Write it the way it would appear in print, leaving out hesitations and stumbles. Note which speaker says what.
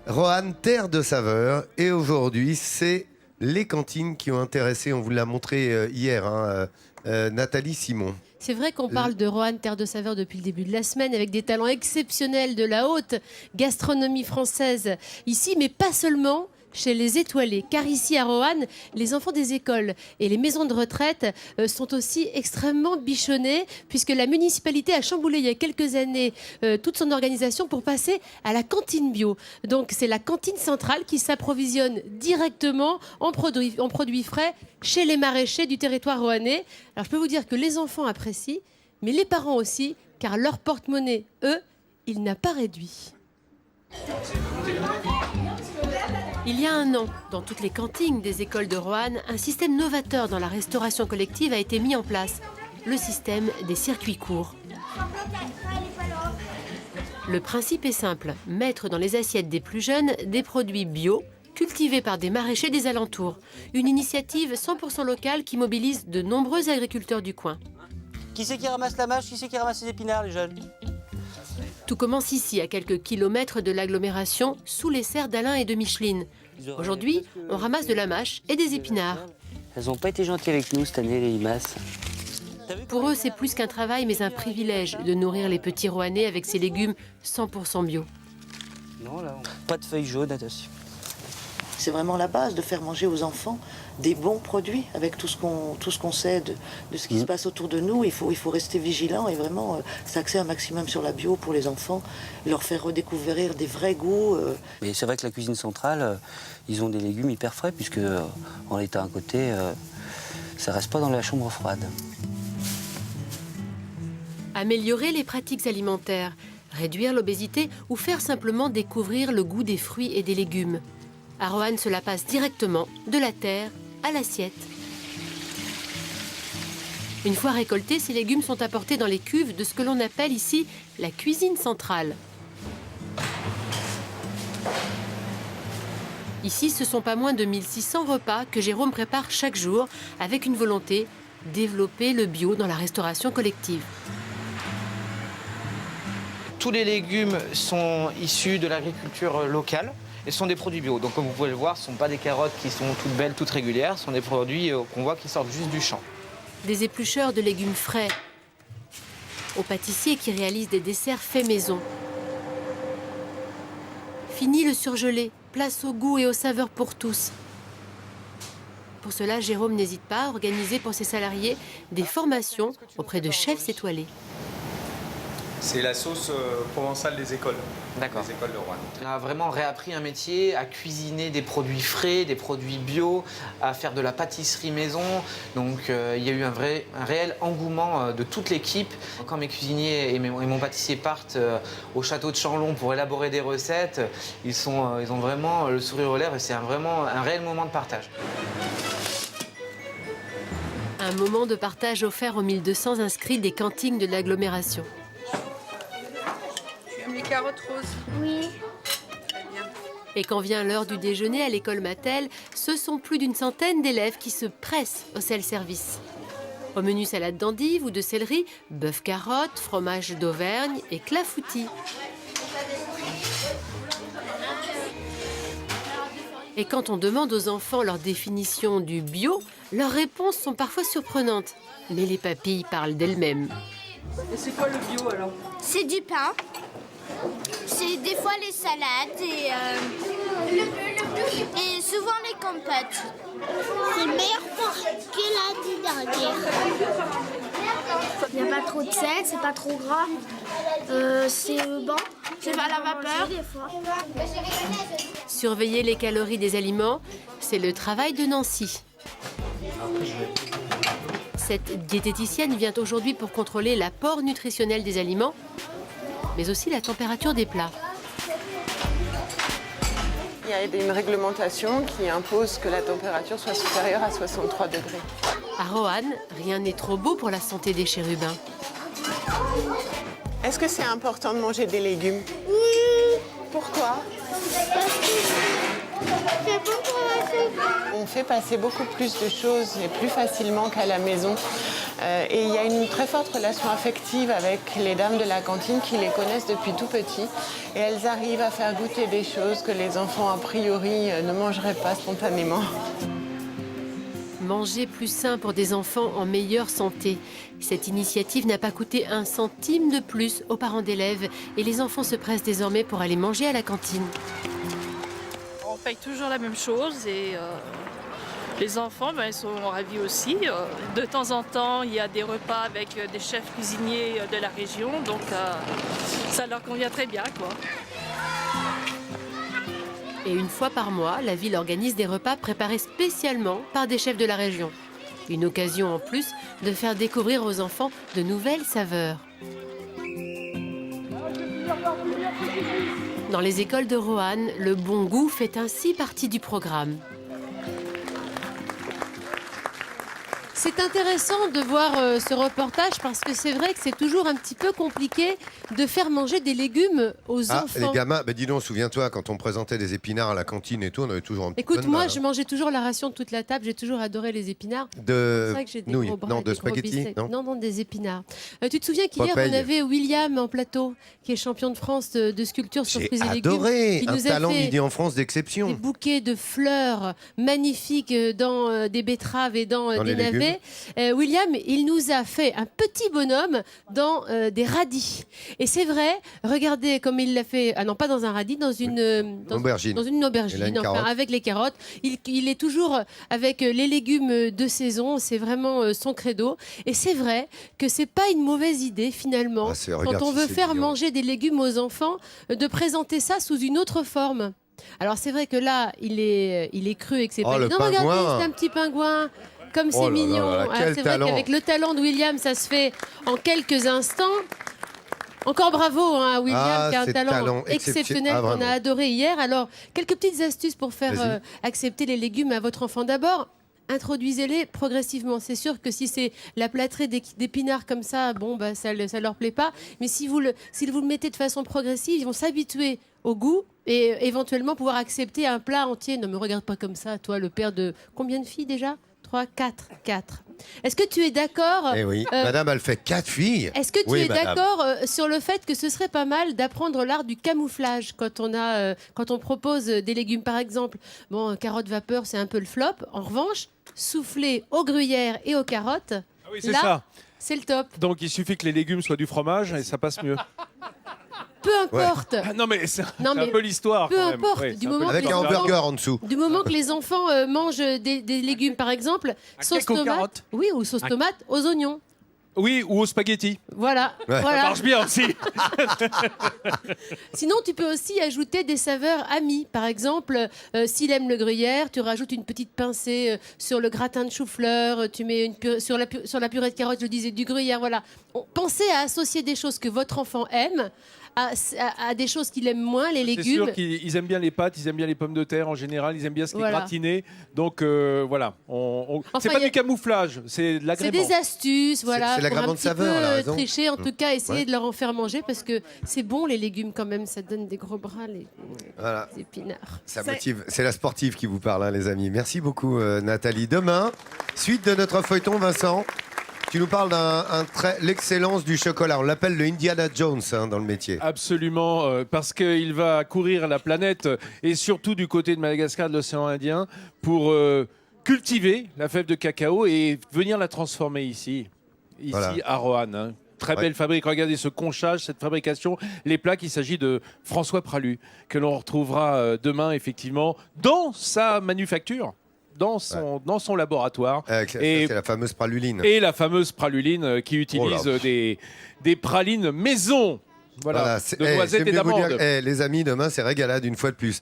Speaker 1: Roanne, terre de saveurs. Et aujourd'hui, c'est les cantines qui ont intéressé, on vous l'a montré hier, Nathalie Simon.
Speaker 2: C'est vrai qu'on parle de Roanne, terre de saveurs depuis le début de la semaine, avec des talents exceptionnels de la haute gastronomie française ici, mais pas seulement chez les étoilés. Car ici à Roanne, les enfants des écoles et les maisons de retraite sont aussi extrêmement bichonnés, puisque la municipalité a chamboulé il y a quelques années toute son organisation pour passer à la cantine bio. Donc c'est la cantine centrale qui s'approvisionne directement en produits frais chez les maraîchers du territoire roannais. Alors je peux vous dire que les enfants apprécient, mais les parents aussi, car leur porte-monnaie, eux, il n'a pas réduit. Il y a un an, dans toutes les cantines des écoles de Roanne, un système novateur dans la restauration collective a été mis en place, le système des circuits courts. Le principe est simple, mettre dans les assiettes des plus jeunes des produits bio, cultivés par des maraîchers des alentours. Une initiative 100% locale qui mobilise de nombreux agriculteurs du coin.
Speaker 3: Qui c'est qui ramasse la mâche? Qui c'est qui ramasse les épinards, les jeunes?
Speaker 2: Tout commence ici, à quelques kilomètres de l'agglomération, sous les serres d'Alain et de Micheline. Aujourd'hui, on ramasse de la mâche et des épinards.
Speaker 3: Elles n'ont pas été gentilles avec nous cette année, les limaces.
Speaker 2: Pour eux, c'est plus qu'un travail, mais un privilège de nourrir les petits Roannais avec ces légumes 100% bio.
Speaker 3: Non, là, pas de feuilles jaunes, attention.
Speaker 4: C'est vraiment la base de faire manger aux enfants des bons produits avec tout ce qu'on sait de ce qui se passe autour de nous. Il faut rester vigilant et vraiment s'axer un maximum sur la bio pour les enfants, leur faire redécouvrir des vrais goûts.
Speaker 3: Mais c'est vrai que la cuisine centrale, ils ont des légumes hyper frais puisque en étant à côté, ça reste pas dans la chambre froide.
Speaker 2: Améliorer les pratiques alimentaires, réduire l'obésité ou faire simplement découvrir le goût des fruits et des légumes. À Roanne, cela passe directement de la terre à l'assiette. Une fois récoltés, ces légumes sont apportés dans les cuves de ce que l'on appelle ici la cuisine centrale. Ici, ce sont pas moins de 1600 repas que Jérôme prépare chaque jour avec une volonté, développer le bio dans la restauration collective.
Speaker 5: Tous les légumes sont issus de l'agriculture locale et sont des produits bio. Donc comme vous pouvez le voir, ce ne sont pas des carottes qui sont toutes belles, toutes régulières, ce sont des produits qu'on voit qui sortent juste du champ.
Speaker 2: Des éplucheurs de légumes frais, aux pâtissiers qui réalisent des desserts faits maison. Fini le surgelé, place au goût et aux saveurs pour tous. Pour cela, Jérôme n'hésite pas à organiser pour ses salariés des formations auprès de chefs étoilés.
Speaker 6: C'est la sauce provençale des écoles.
Speaker 5: D'accord.
Speaker 6: Des écoles de Roanne.
Speaker 5: On a vraiment réappris un métier, à cuisiner des produits frais, des produits bio, à faire de la pâtisserie maison. Donc il y a eu un réel engouement de toute l'équipe. Quand mes cuisiniers et mon pâtissier partent au château de Chanlon pour élaborer des recettes, ils ont vraiment le sourire aux lèvres et c'est vraiment un réel moment de partage.
Speaker 2: Un moment de partage offert aux 1200 inscrits des cantines de l'agglomération.
Speaker 7: Les carottes roses.
Speaker 8: Oui.
Speaker 7: Très bien.
Speaker 2: Et quand vient l'heure du déjeuner à l'école Mattel, ce sont plus d'une centaine d'élèves qui se pressent au self-service. Au menu salade d'endive ou de céleri, bœuf carotte, fromage d'Auvergne et clafoutis. Et quand on demande aux enfants leur définition du bio, leurs réponses sont parfois surprenantes. Mais les papilles parlent d'elles-mêmes.
Speaker 7: Et c'est quoi le bio alors?
Speaker 8: C'est du pain. C'est des fois les salades et souvent les compotes. C'est meilleur que l'année dernière. Il n'y a pas trop de sel, c'est pas trop gras. C'est bon, c'est à la vapeur.
Speaker 2: Surveiller les calories des aliments, c'est le travail de Nancy. Cette diététicienne vient aujourd'hui pour contrôler l'apport nutritionnel des aliments, mais aussi la température des plats.
Speaker 7: Il y a une réglementation qui impose que la température soit supérieure à 63 degrés.
Speaker 2: À Roanne, rien n'est trop beau pour la santé des chérubins.
Speaker 7: Est-ce que c'est important de manger des légumes?
Speaker 8: Oui.
Speaker 7: Pourquoi?
Speaker 8: C'est bon pour la santé.
Speaker 7: On fait passer beaucoup plus de choses et plus facilement qu'à la maison. Et il y a une très forte relation affective avec les dames de la cantine qui les connaissent depuis tout petit. Et elles arrivent à faire goûter des choses que les enfants, a priori, ne mangeraient pas spontanément.
Speaker 2: Manger plus sain pour des enfants en meilleure santé. Cette initiative n'a pas coûté un centime de plus aux parents d'élèves et les enfants se pressent désormais pour aller manger à la cantine.
Speaker 9: On paye toujours la même chose et les enfants ils sont ravis aussi. De temps en temps, il y a des repas avec des chefs cuisiniers de la région, donc ça leur convient très bien, quoi.
Speaker 2: Et une fois par mois, la ville organise des repas préparés spécialement par des chefs de la région. Une occasion en plus de faire découvrir aux enfants de nouvelles saveurs. Dans les écoles de Roanne, le bon goût fait ainsi partie du programme. C'est intéressant de voir ce reportage parce que c'est vrai que c'est toujours un petit peu compliqué de faire manger des légumes aux enfants.
Speaker 1: Les gamins, dis donc, souviens-toi, quand on présentait des épinards à la cantine et tout, on avait toujours un petit peu
Speaker 2: Écoute,
Speaker 1: de
Speaker 2: moi,
Speaker 1: mal,
Speaker 2: je mangeais toujours la ration de toute la table. J'ai toujours adoré les épinards.
Speaker 1: De
Speaker 2: C'est vrai que j'ai des
Speaker 1: nouilles,
Speaker 2: gros bras,
Speaker 1: non,
Speaker 2: des
Speaker 1: de
Speaker 2: gros
Speaker 1: spaghettis,
Speaker 2: biceps.
Speaker 1: non
Speaker 2: Non, des épinards. Tu te souviens qu'hier,
Speaker 1: Popeye.
Speaker 2: on avait William en plateau, qui est champion de France de sculpture sur
Speaker 1: J'ai
Speaker 2: fruits et légumes.
Speaker 1: adoré,
Speaker 2: Il
Speaker 1: un
Speaker 2: nous a
Speaker 1: talent
Speaker 2: fait
Speaker 1: midi en France
Speaker 2: des
Speaker 1: d'exception.
Speaker 2: bouquets de fleurs magnifiques dans des betteraves et dans
Speaker 1: Dans
Speaker 2: des
Speaker 1: les légumes.
Speaker 2: navets. William, il nous a fait un petit bonhomme dans des radis. Et c'est vrai, regardez comme il l'a fait. Ah non, pas dans un radis, dans une
Speaker 1: Aubergine.
Speaker 2: Dans une
Speaker 1: Il a
Speaker 2: aubergine,
Speaker 1: une
Speaker 2: enfin,
Speaker 1: carotte.
Speaker 2: avec les carottes. Il est toujours avec les légumes de saison. C'est vraiment son credo. Et c'est vrai que c'est pas une mauvaise idée finalement,
Speaker 1: Ah,
Speaker 2: quand
Speaker 1: regarde
Speaker 2: on
Speaker 1: si
Speaker 2: veut
Speaker 1: c'est
Speaker 2: faire
Speaker 1: mignon.
Speaker 2: manger des légumes aux enfants, de présenter ça sous une autre forme. Alors c'est vrai que là, il est cru et que c'est
Speaker 1: Oh,
Speaker 2: pas
Speaker 1: le
Speaker 2: évident.
Speaker 1: pingouin.
Speaker 2: Regardez, c'est un petit pingouin. Comme c'est
Speaker 1: Oh là là
Speaker 2: mignon.
Speaker 1: là là,
Speaker 2: Ah,
Speaker 1: quel
Speaker 2: c'est vrai
Speaker 1: talent.
Speaker 2: qu'avec le talent de William, ça se fait en quelques instants. Encore bravo à William,
Speaker 1: Ah,
Speaker 2: qui a un
Speaker 1: c'est
Speaker 2: talent
Speaker 1: talent
Speaker 2: exceptionnel
Speaker 1: Ah,
Speaker 2: qu'on a
Speaker 1: vraiment.
Speaker 2: adoré hier. Alors, quelques petites astuces pour faire
Speaker 1: Vas-y.
Speaker 2: accepter les légumes à votre enfant. D'abord, introduisez-les progressivement. C'est sûr que si c'est la plâtrée d'épinards comme ça, bon, ça leur plaît pas. Mais si vous le mettez de façon progressive, ils vont s'habituer au goût et éventuellement pouvoir accepter un plat entier. Ne me regarde pas comme ça, toi, le père de combien de filles déjà 3, 4. Est-ce que tu es d'accord
Speaker 1: Eh oui, madame, elle fait 4 filles.
Speaker 2: Est-ce que tu
Speaker 1: Oui,
Speaker 2: es
Speaker 1: madame.
Speaker 2: d'accord sur le fait que ce serait pas mal d'apprendre l'art du camouflage quand on propose des légumes, par exemple? Bon, carottes vapeur, c'est un peu le flop. En revanche, souffler aux gruyères et aux carottes,
Speaker 10: Ah oui, c'est
Speaker 2: là,
Speaker 10: ça.
Speaker 2: c'est le top.
Speaker 10: Donc il suffit que les légumes soient du fromage et ça passe mieux.
Speaker 2: Peu importe.
Speaker 10: Ah, non mais c'est
Speaker 2: Non,
Speaker 10: c'est
Speaker 2: mais
Speaker 10: un peu l'histoire.
Speaker 2: peu
Speaker 10: quand même.
Speaker 2: importe,
Speaker 10: Ouais,
Speaker 2: du
Speaker 10: c'est un peu
Speaker 2: moment
Speaker 1: Avec un
Speaker 10: l'histoire.
Speaker 1: hamburger en dessous.
Speaker 2: Du moment que les enfants mangent des légumes, par exemple, sauce
Speaker 10: cake aux
Speaker 2: tomate,
Speaker 10: carottes.
Speaker 2: oui, ou sauce tomate aux oignons.
Speaker 10: Oui, ou aux spaghettis.
Speaker 2: Voilà,
Speaker 1: Ouais.
Speaker 10: Ça
Speaker 2: voilà.
Speaker 10: marche bien aussi.
Speaker 2: Sinon, tu peux aussi ajouter des saveurs amies. Par exemple, s'il aime le gruyère, tu rajoutes une petite pincée sur le gratin de chou-fleur, tu mets sur la purée de carottes, je disais, du gruyère. Voilà. Pensez à associer des choses que votre enfant aime à des choses qu'il aime moins, les
Speaker 10: C'est
Speaker 2: légumes.
Speaker 10: sûr qu'ils aiment bien les pâtes, ils aiment bien les pommes de terre en général, ils aiment bien ce qui est
Speaker 2: Voilà.
Speaker 10: gratiné. Donc voilà,
Speaker 2: Enfin,
Speaker 10: c'est pas du camouflage, c'est de
Speaker 2: C'est
Speaker 10: l'agrément.
Speaker 2: des astuces, voilà,
Speaker 1: c'est
Speaker 2: pour
Speaker 1: l'agrément
Speaker 2: un
Speaker 1: de
Speaker 2: petit
Speaker 1: saveur, elle a
Speaker 2: peu
Speaker 1: raison.
Speaker 2: tricher, en tout cas, essayer
Speaker 1: Ouais.
Speaker 2: de leur en faire manger parce que c'est bon les légumes quand même, ça donne des gros bras les
Speaker 1: Voilà.
Speaker 2: épinards.
Speaker 1: Ça motive. C'est la sportive qui vous parle, hein, les amis. Merci beaucoup, Nathalie. Demain, suite de notre feuilleton, Vincent, tu nous parles l'excellence du chocolat. On l'appelle le Indiana Jones dans le métier.
Speaker 10: Absolument, parce qu'il va courir la planète et surtout du côté de Madagascar, de l'océan Indien, pour cultiver la fève de cacao et venir la transformer ici
Speaker 1: Voilà.
Speaker 10: à Roanne. Hein. Très belle fabrique. Regardez ce conchage, cette fabrication, les plaques. Il s'agit de François Pralu, que l'on retrouvera demain, effectivement, dans sa manufacture, dans son laboratoire.
Speaker 1: C'est la fameuse praluline.
Speaker 10: Et la fameuse praluline qui utilise
Speaker 1: Oh là.
Speaker 10: des pralines maison. Voilà,
Speaker 1: c'est-
Speaker 10: de noisettes
Speaker 1: j'aime
Speaker 10: et
Speaker 1: bien vous dire,
Speaker 10: d'amandes.
Speaker 1: les amis, demain, c'est régalade une fois de plus.